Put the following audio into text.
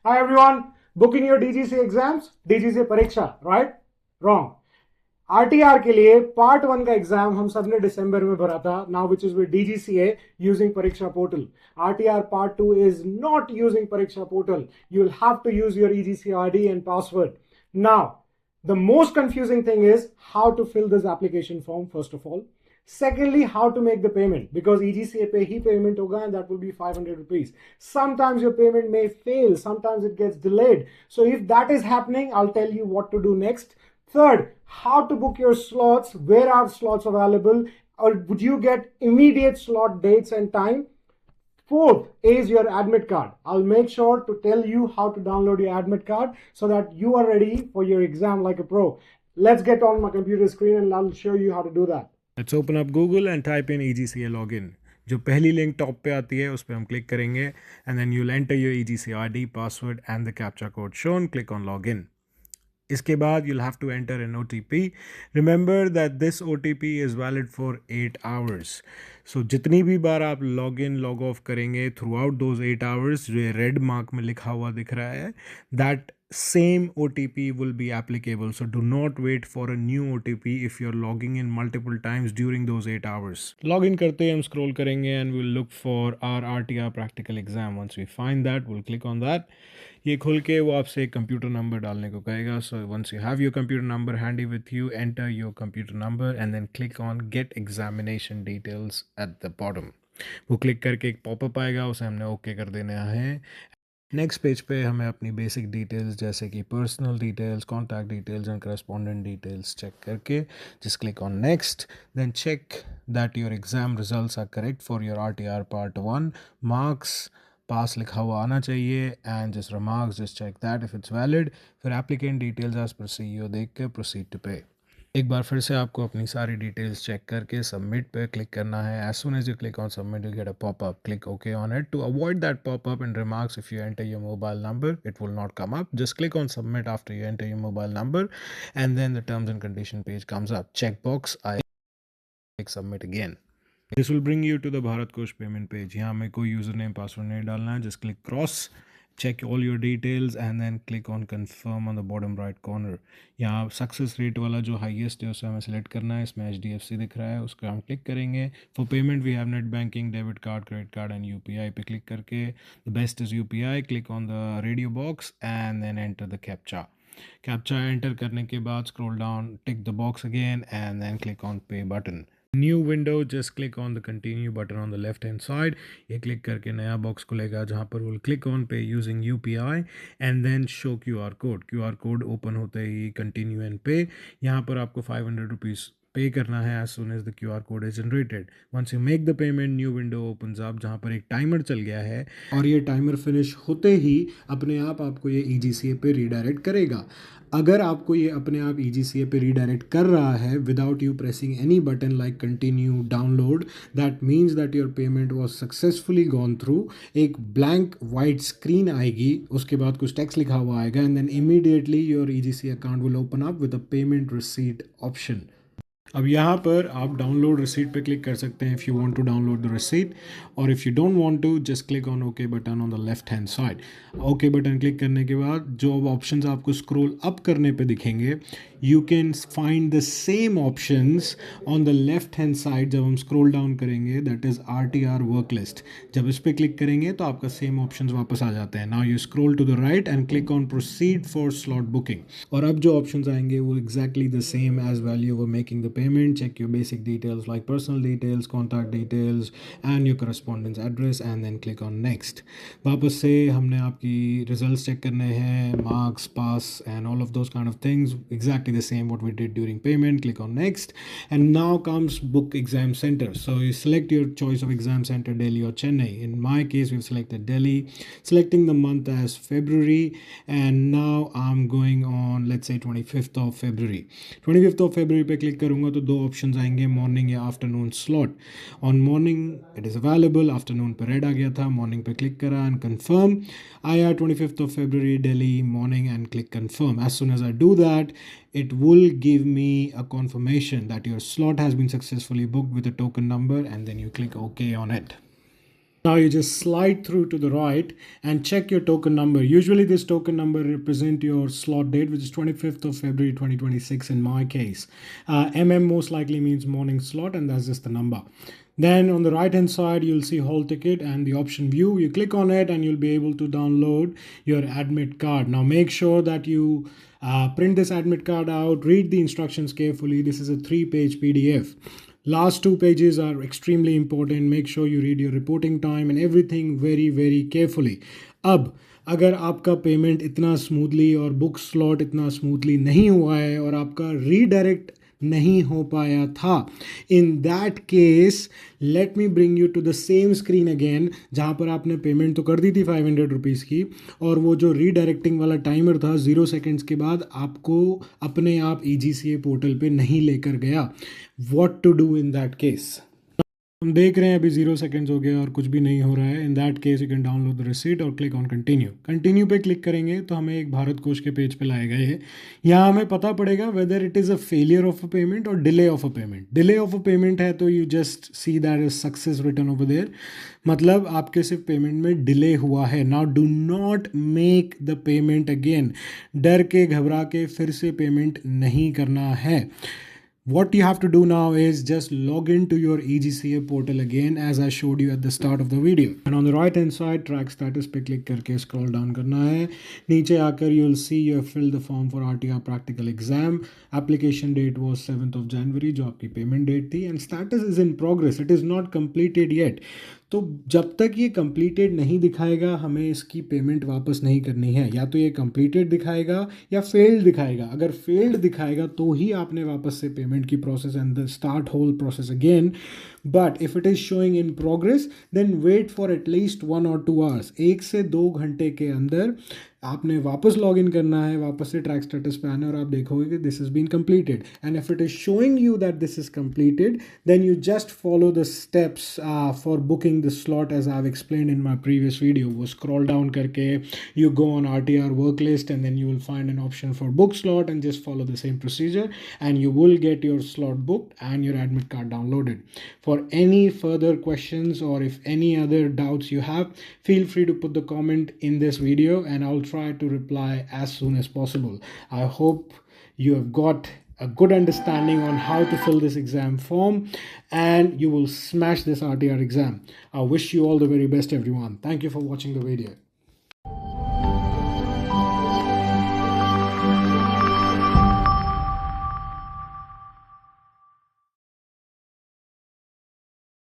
Hi everyone, booking your DGCA exams, DGCA परीक्षा, right? Wrong. RTR के लिए part 1 का एग्जाम हम सब ने दिसंबर में भरा था, now which is with DGCA using Pariksha portal. RTR part 2 is not using Pariksha portal. You'll have to use your eGCA ID and password. Now, the most confusing thing is how to fill this application form first of all. Secondly, how to make the payment, because eGCA pay he payment होगा and that will be 500 rupees. Sometimes your payment may fail, sometimes it gets delayed. So if that is happening, I'll tell you what to do next. Third, how to book your slots, where are slots available, or would you get immediate slot dates and time? Fourth is your admit card. I'll make sure to tell you how to download your admit card so that you are ready for your exam like a pro. Let's get on my computer screen and I'll show you how to do that. Let's open up Google and type in eGCA login. जो पहली link top पे आती है उस पर हम click करेंगे and then you'll enter your eGCA ID, password and the captcha code shown. Click on login. इसके बाद you'll have to enter an OTP. Remember that this OTP is valid for 8 hours. So जितनी भी बार आप log in log of करेंगे through out those 8 hours, जो ये red mark में लिखा हुआ दिख रहा है, that same OTP will be applicable. So do not wait for a new OTP if you're logging in multiple times during those 8 hours. Login करते ही हम scroll करेंगे and we'll look for our RTR practical exam. Once we find that, we'll click on that. ये खोल के वो आपसे एक computer number डालने को कहेगा. So once you have your computer number handy with you, enter your computer number and then click on get examination details at the bottom. वो क्लिक करके एक पॉपअप आएगा, उसे हमने ओके कर देना है. नेक्स्ट पेज पे हमें अपनी बेसिक डिटेल्स जैसे कि personal details, contact details and correspondent details check करके just click on next. Then check that your exam results are correct for your RTR part 1. Marks pass लिखा हुआ आना चाहिए and just remarks just check that if it's valid. फिर applicant details as पर CEO देख के proceed to पे. एक बार फिर से आपको अपनी सारी डिटेल्स चेक करके सबमिट पे क्लिक करना है. As soon as you click on submit you get a popup. Click okay on it. To avoid that popup and remarks if you enter your mobile number it will not come up. Just click on submit after you enter your mobile number and then the terms and condition page comes up. Check box I click submit again. This will bring you to the Bharatkosh payment page. यहाँ हमें कोई user name password नहीं डालना है. Just click cross, check all your details and then click on confirm on the bottom right corner. यहाँ success rate वाला जो highest है उसे हमें सेलेक्ट करना है. इसमें HDFC दिख रहा है, उसको हम क्लिक करेंगे. For payment we have net banking, debit card, credit card and UPI पे क्लिक करके the best is UPI. Click on the radio box and then enter the captcha enter करने के बाद scroll down, tick the box again and then click on pay button. New window, just click on the continue button on the left hand side. ये click करके नया box खुलेगा जहाँ पर will click on pay using UPI and then show QR code. QR code open होते ही continue and पे. यहाँ पर आपको 500 रुपीज़ पे करना है as soon as the QR code is generated. Once you make the payment, new window opens up जहाँ पर एक टाइमर चल गया है और ये टाइमर फिनिश होते ही अपने आप आपको ये eGCA पे रीडायरेक्ट करेगा. अगर आपको ये अपने आप eGCA पे रीडायरेक्ट कर रहा है without you pressing any button like continue, download, that means that your payment was successfully gone through. एक ब्लैंक वाइट स्क्रीन आएगी, उसके बाद कुछ टेक्स्ट लिखा हुआ आएगा and then immediately your eGCA account will open up with a payment receipt option. अब यहाँ पर आप डाउनलोड रिसीट पे क्लिक कर सकते हैं if you want to download the receipt, और if you don't want to just click on okay button on the left hand side. Okay button click करने के बाद जो अब ऑप्शंस आपको स्क्रॉल अप करने पे दिखेंगे, you can find the same options on the left hand side. जब हम स्क्रॉल डाउन करेंगे that is RTR work list. जब इस पर क्लिक करेंगे तो आपका सेम ऑप्शंस वापस आ जाते हैं. Now you scroll to the right and click on proceed for slot booking. और अब जो ऑप्शंस आएंगे वो exactly the same as well you were making the payment. Check your basic details like personal details, contact details and your correspondence address and then click on next. वापस से हमने आपकी results check करने हैं, marks, pass and all of those kind of things, exactly the same what we did during payment. Click on next and now comes book exam center. So you select your choice of exam center, Delhi or Chennai. In my case we've selected Delhi, selecting the month as February, and now I'm going on let's say 25th of February. 25th of February पे click करूँगा तो दो options आएंगे, morning या afternoon slot. On morning it is available, afternoon पे red आ गया था, morning पे क्लिक करा एंड कंफर्म. आया 25th of February Delhi morning and click confirm. As soon as I do that it will give me a confirmation that your slot has been successfully booked with a token number and then you click OK on it. Now you just slide through to the right and check your token number. Usually this token number represent your slot date, which is 25th of February 2026 in my case. MM most likely means morning slot, and that's just the number. Then on the right hand side, you'll see hall ticket and the option view. You click on it and you'll be able to download your admit card. Now make sure that you print this admit card out, read the instructions carefully. This is a 3-page PDF. Last 2 pages are extremely important. Make sure you read your reporting time and everything very, very carefully. अब अगर आपका payment इतना smoothly और book slot इतना smoothly नहीं हुआ है और आपका रीडायरेक्ट नहीं हो पाया था, in that case let me bring you to the same screen again, जहाँ पर आपने पेमेंट तो कर दी थी 500 रुपीज़ की, और वो जो रीडायरेक्टिंग वाला टाइमर था 0 सेकेंड्स के बाद आपको अपने आप eGCA पोर्टल पे नहीं लेकर गया. What to do in that case? हम देख रहे हैं अभी 0 सेकेंड्स हो गए और कुछ भी नहीं हो रहा है. इन that case you can download the receipt और क्लिक ऑन कंटिन्यू. कंटिन्यू पे क्लिक करेंगे तो हमें एक भारत कोश के पेज पे लाएगा ये. यहाँ हमें पता पड़ेगा whether it is a failure of a payment और delay of a payment. Delay of a payment है तो you just see that is success return over there, मतलब आपके सिर्फ पेमेंट में डिले हुआ है. Now do not make the payment again. डर के घबरा के फिर से पेमेंट नहीं करना है. What you have to do now is just log into your eGCA portal again as I showed you at the start of the video. And on the right hand side, track status पे click करके scroll down करना है. नीचे आकर you'll see you have filled the form for RTR practical exam. Application date was 7th of January, जो आपकी payment date थी, and status is in progress. It is not completed yet. तो जब तक ये completed नहीं दिखाएगा हमें इसकी पेमेंट वापस नहीं करनी है. या तो ये completed दिखाएगा या failed दिखाएगा. अगर failed दिखाएगा तो ही आपने वापस से पेमेंट की process and start whole process again. But if it is showing in progress, then wait for at least 1 or 2 hours. 1 से 2 घंटे के अंदर आपने वापस लॉग इन करना है, वापस से ट्रैक स्टेटस पे आना है और आप देखोगे कि this is been completed. And if it is showing you that this is completed, then you just follow the steps for booking the slot as I have explained in my previous video. वो scroll down करके you go on RTR work list and then you will find an option for book slot and just follow the same procedure and you will get your slot booked and your admit card downloaded. For any further questions or if any other doubts you have, feel free to put the comment in this video and I'll try to reply as soon as possible. I hope you have got a good understanding on how to fill this exam form and you will smash this RTR exam. I wish you all the very best, everyone. Thank you for watching the video.